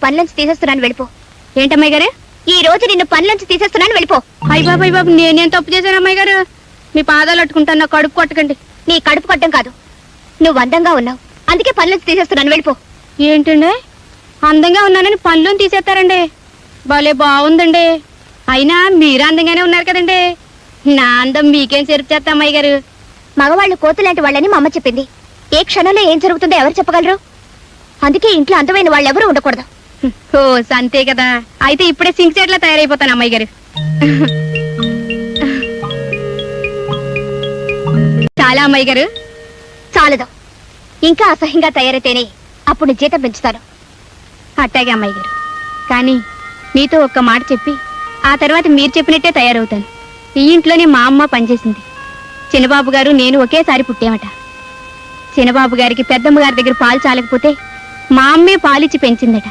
పనిలోంచి తీసేస్తున్నాను, వెళ్ళిపో. ఏంటమ్మాయి గారు? ఈ రోజు నిన్ను పనిలోంచి తీసేస్తున్నాను, వెళ్ళిపో. అయ్య బాబు నేనేం తప్పు చేశాను అమ్మాయి గారు? మీ పాదాలు అట్టుకుంటాను, నా కడుపు కొట్టకండి. నీ కడుపు కొట్టం కాదు, నువ్వు అందంగా ఉన్నావు, అందుకే పనిలోంచి తీసేస్తున్నాను, వెళ్ళిపో. ఏంటండి అందంగా ఉన్నానని పనిలోని తీసేస్తారండి? భలే బాగుందండి. అయినా మీరు అందంగానే ఉన్నారు కదండి. నా అందం మీకేం చెరుపు చేస్తా అమ్మాయి గారు? మగవాళ్ళు కోతులాంటి వాళ్ళని మా అమ్మ చెప్పింది. ఏ క్షణంలో ఏం జరుగుతుందో ఎవరు చెప్పగలరు? అందుకే ఇంట్లో అందమైన వాళ్ళు ఎవరు ఉండకూడదు. ఓ అంతే కదా. అయితే ఇప్పుడే సింక్ చెట్లా తయారైపోతాను అమ్మాయి గారు. చాలా అమ్మాయి గారు. చాలదు, ఇంకా అసహ్యంగా తయారైతేనే అప్పుడు నీ జీతం పెంచుతాను. అట్టాగే అమ్మాయి గారు. కానీ మీతో ఒక్క మాట చెప్పి ఆ తర్వాత మీరు చెప్పినట్టే తయారవుతాను. ఈ ఇంట్లోనే మా అమ్మ పనిచేసింది. చిన్నబాబు గారు నేను ఒకేసారి పుట్టామట. చిన్నబాబు గారికి పెద్దమ్మ గారి దగ్గర పాలు చాలకపోతే మా అమ్మే పాలిచ్చి పెంచిందట.